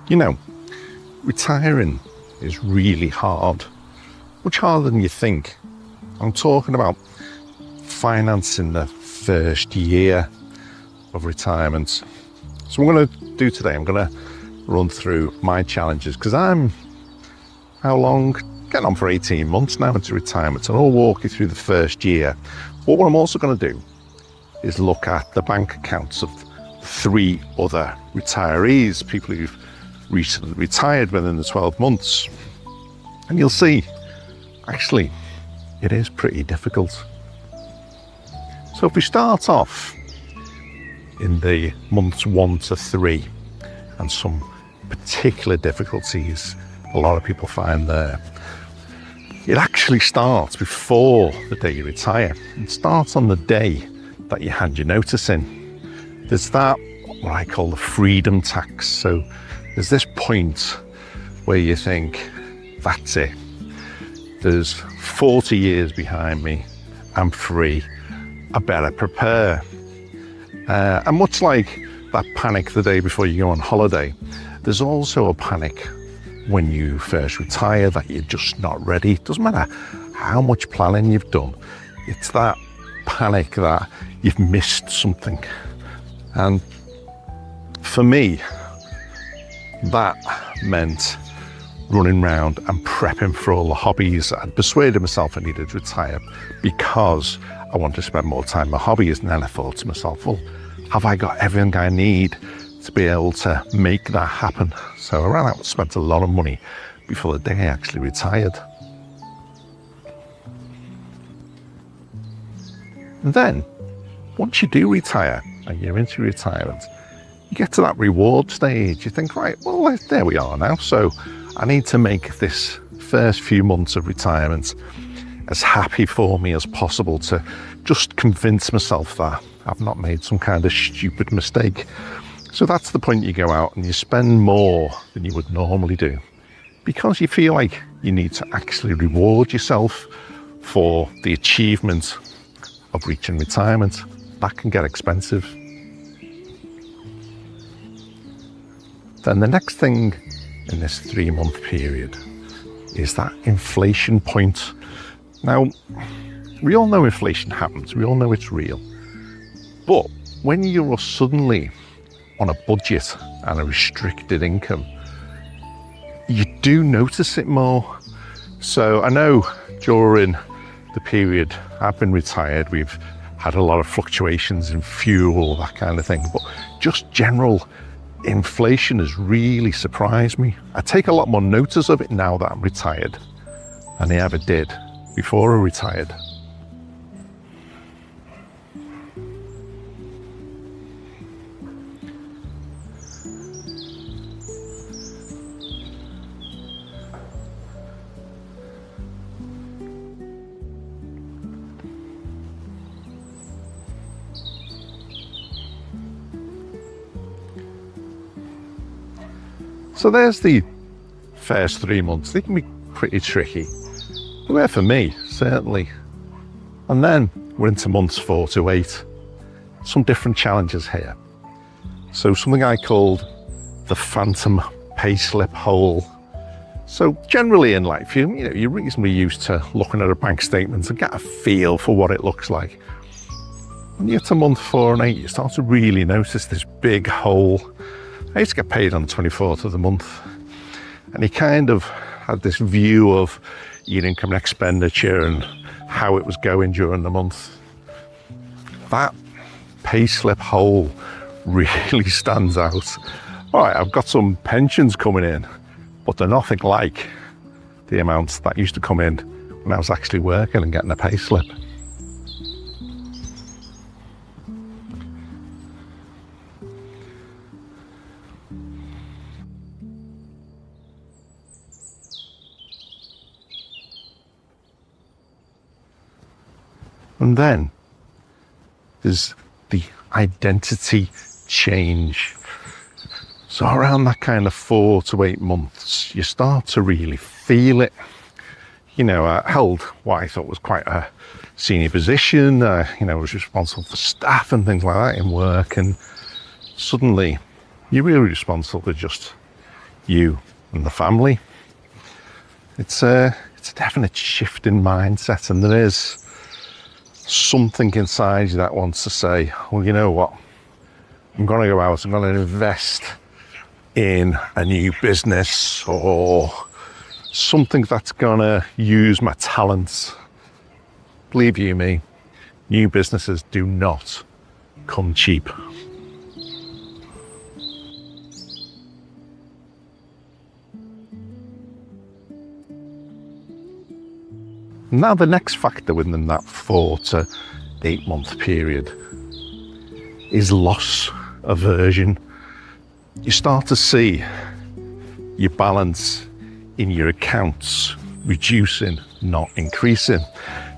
You know, retiring is really hard, much harder than you think. I'm talking about financing the first year of retirement. So what I'm going to do today, I'm going to run through my challenges, because I'm, how long? Getting on for 18 months now into retirement, and I'll walk you through the first year. But what I'm also going to do is look at the bank accounts of 3 other retirees, people who've recently retired within the 12 months. And you'll see, actually, it is pretty difficult. So if we start off in the months 1 to 3, and some particular difficulties a lot of people find there. It actually starts before the day you retire. It starts on the day that you hand your notice in. There's that, what I call the freedom tax. So there's this point where you think, that's it. There's 40 years behind me. I'm free. I better prepare. And much like that panic the day before you go on holiday, there's also a panic when you first retire that you're just not ready. It doesn't matter how much planning you've done. It's that panic that you've missed something. And for me, that meant running around and prepping for all the hobbies. I'd persuaded myself I needed to retire because I wanted to spend more time on my hobbies. And then I thought to myself, well, have I got everything I need to be able to make that happen? So I ran out and spent a lot of money before the day I actually retired. And then, once you do retire and you're into retirement, you get to that reward stage. You think, right, well, there we are now. So I need to make this first few months of retirement as happy for me as possible, to just convince myself that I've not made some kind of stupid mistake. So that's the point you go out and you spend more than you would normally do, because you feel like you need to actually reward yourself for the achievement of reaching retirement. That can get expensive. Then the next thing in this 3-month period is that inflation point. Now, we all know inflation happens. We all know it's real. But when you're suddenly on a budget and a restricted income, you do notice it more. So I know during the period I've been retired, we've had a lot of fluctuations in fuel, that kind of thing, but just general inflation has really surprised me. I take a lot more notice of it now that I'm retired than I ever did before I retired. So there's the first 3 months. They can be pretty tricky. They were for me, certainly. And then we're into months 4 to 8. Some different challenges here. So something I called the phantom payslip hole. So generally in life, you're reasonably used to looking at a bank statement and get a feel for what it looks like. When you get to month 4 and 8, you start to really notice this big hole. I used to get paid on the 24th of the month, and you kind of had this view of your income and expenditure and how it was going during the month. That payslip hole really stands out. All right, I've got some pensions coming in, but they're nothing like the amounts that used to come in when I was actually working and getting a payslip. And then there's the identity change. So around that kind of 4 to 8 months, you start to really feel it. I held what I thought was quite a senior position. I was responsible for staff and things like that in work. And suddenly you're really responsible for just you and the family. It's a definite shift in mindset, and there is something inside you that wants to say, well, you know what, I'm going to go out, I'm going to invest in a new business or something that's going to use my talents. Believe you me, new businesses do not come cheap. Now the next factor within that 4 to 8 month period is loss aversion. You start to see your balance in your accounts reducing, not increasing.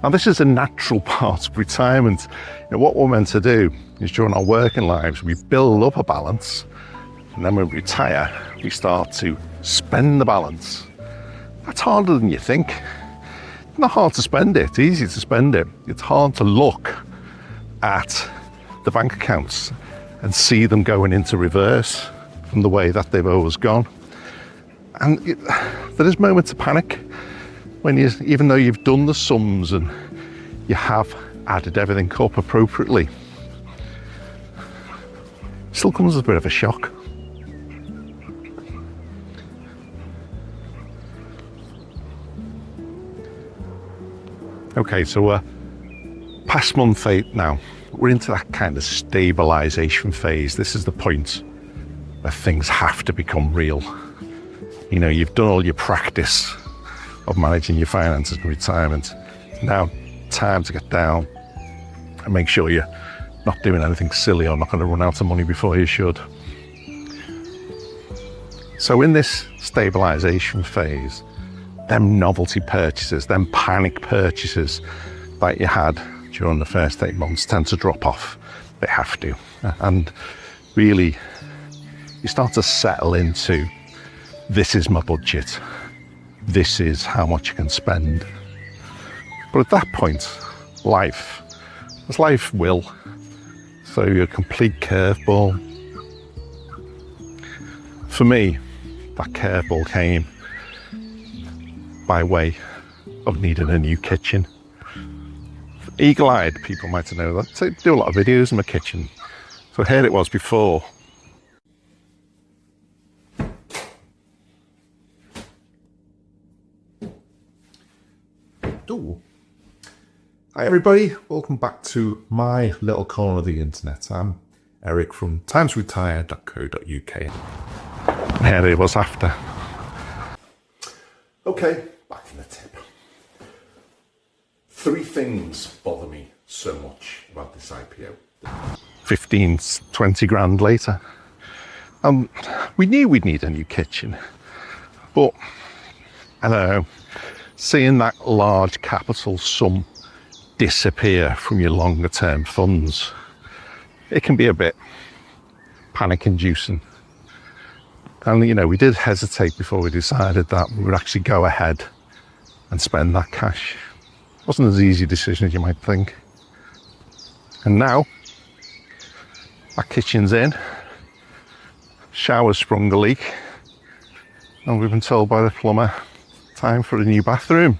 Now this is a natural part of retirement. What we're meant to do is during our working lives, we build up a balance, and then when we retire, we start to spend the balance. That's harder than you think. It's not hard to spend it, it's easy to spend it. It's hard to look at the bank accounts and see them going into reverse from the way that they've always gone. And there is moments of panic when even though you've done the sums and you have added everything up appropriately, it still comes as a bit of a shock. Okay, so we're past month 8 now. We're into that kind of stabilization phase. This is the point where things have to become real. You've done all your practice of managing your finances in retirement. Now, time to get down and make sure you're not doing anything silly or not going to run out of money before you should. So in this stabilization phase, them novelty purchases, them panic purchases that you had during the first 8 months tend to drop off. They have to. And really, you start to settle into, this is my budget. This is how much you can spend. But at that point, life will throw you a complete curveball. For me, that curveball came by way of needing a new kitchen. Eagle-eyed people might know that. I do a lot of videos in my kitchen. So here it was before. Ooh. Hi everybody, welcome back to my little corner of the internet. I'm Eric from timesretire.co.uk. And here it was after. Okay, back in the tip. 3 things bother me so much about this IPO. 15, 20 grand later. We knew we'd need a new kitchen, but I don't know, seeing that large capital sum disappear from your longer term funds, it can be a bit panic inducing. And we did hesitate before we decided that we would actually go ahead and spend that cash. It wasn't as easy a decision as you might think. And now, that kitchen's in, shower's sprung a leak, and we've been told by the plumber, time for a new bathroom.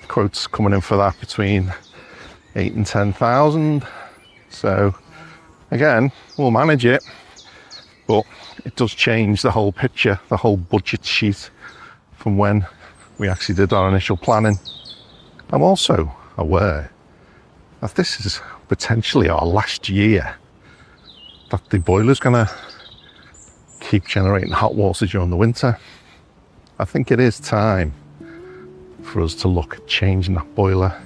Quotes coming in for that between 8 and 10,000. So again, we'll manage it, but it does change the whole picture, the whole budget sheet from when we actually did our initial planning. I'm also aware that this is potentially our last year that the boiler's going to keep generating hot water during the winter. I think it is time for us to look at changing that boiler.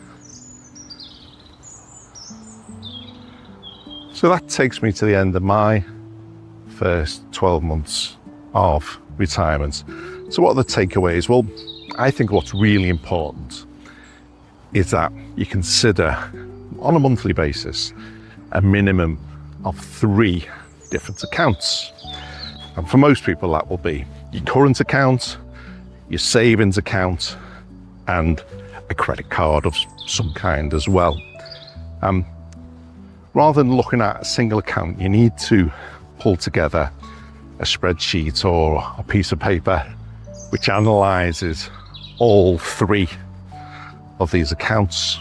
So that takes me to the end of my first 12 months of retirement. So what are the takeaways? Well, I think what's really important is that you consider on a monthly basis a minimum of 3 different accounts. And for most people that will be your current account, your savings account, and a credit card of some kind as well. Rather than looking at a single account, you need to pull together a spreadsheet or a piece of paper which analyses all three of these accounts.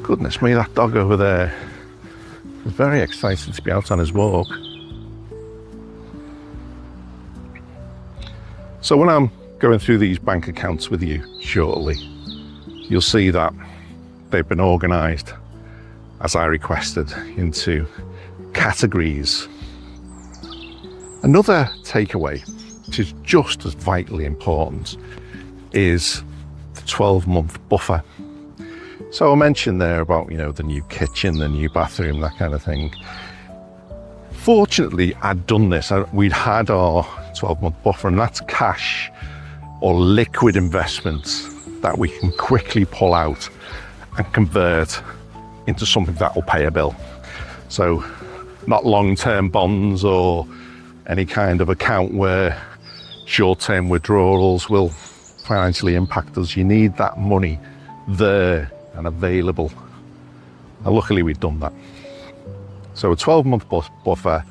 Goodness me, that dog over there is very excited to be out on his walk. So when I'm going through these bank accounts with you shortly, you'll see that they've been organised as I requested into categories. Another takeaway, which is just as vitally important, is the 12-month buffer. So I mentioned there about, the new kitchen, the new bathroom, that kind of thing. Fortunately, I'd done this. We'd had our 12-month buffer, and that's cash or liquid investments that we can quickly pull out and convert into something that will pay a bill. So not long-term bonds or any kind of account where short-term withdrawals will financially impact us. You need that money there and available. And luckily we've done that. So a 12-month buffer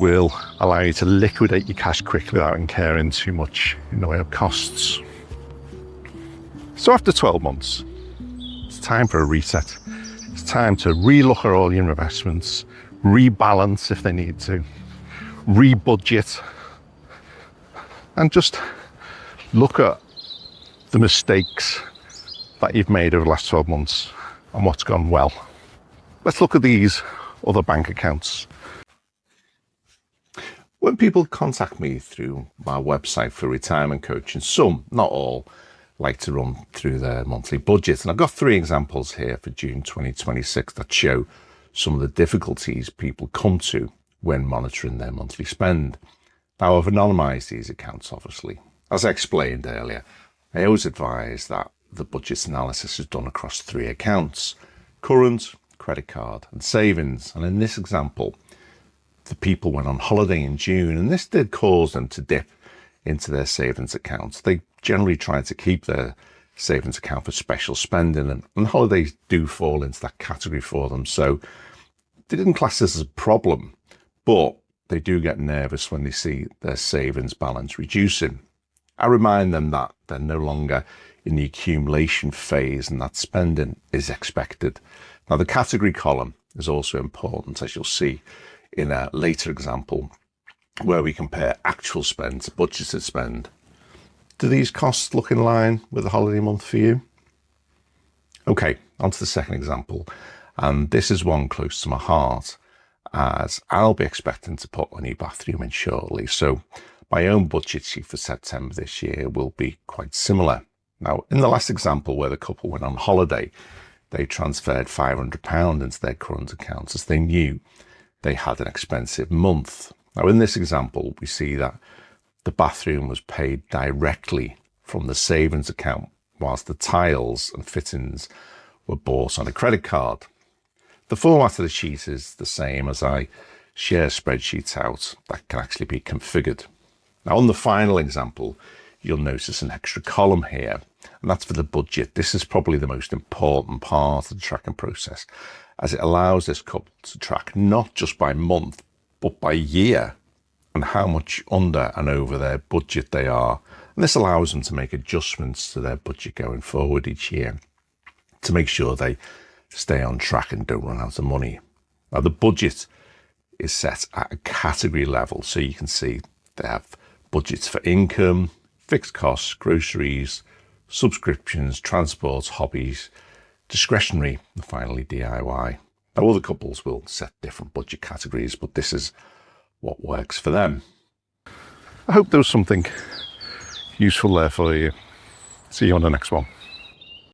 will allow you to liquidate your cash quickly without incurring too much in the way of costs. So after 12 months, it's time for a reset. It's time to relook at all your investments, rebalance if they need to, re-budget, and just look at the mistakes that you've made over the last 12 months and what's gone well. Let's look at these other bank accounts. When people contact me through my website for retirement coaching, some, not all, like to run through their monthly budgets. And I've got 3 examples here for June 2026 that show some of the difficulties people come to when monitoring their monthly spend. Now, I've anonymized these accounts, obviously. As I explained earlier, I always advise that the budget analysis is done across 3 accounts: current, credit card, and savings. And in this example, the people went on holiday in June, and this did cause them to dip into their savings accounts. They generally try to keep their savings account for special spending, and holidays do fall into that category for them. So they didn't class this as a problem, but they do get nervous when they see their savings balance reducing. I remind them that they're no longer in the accumulation phase and that spending is expected. Now, the category column is also important, as you'll see in a later example, where we compare actual spend to budgeted spend. Do these costs look in line with the holiday month for you? Okay, on to the second example. And this is one close to my heart, as I'll be expecting to put a new bathroom in shortly. So my own budget sheet for September this year will be quite similar. Now, in the last example where the couple went on holiday, they transferred £500 into their current accounts as they knew they had an expensive month. Now, in this example, we see that the bathroom was paid directly from the savings account, whilst the tiles and fittings were bought on a credit card. The format of the sheet is the same, as I share spreadsheets out that can actually be configured. Now, on the final example, you'll notice an extra column here, and that's for the budget. This is probably the most important part of the tracking process, as it allows this couple to track not just by month, but by year, and how much under and over their budget they are. And this allows them to make adjustments to their budget going forward each year to make sure they stay on track and don't run out of money. Now, the budget is set at a category level, so you can see they have budgets for income, fixed costs, groceries, subscriptions, transport, hobbies, discretionary, and finally DIY. Now, other couples will set different budget categories, but this is what works for them. I hope there was something useful there for you. See you on the next one.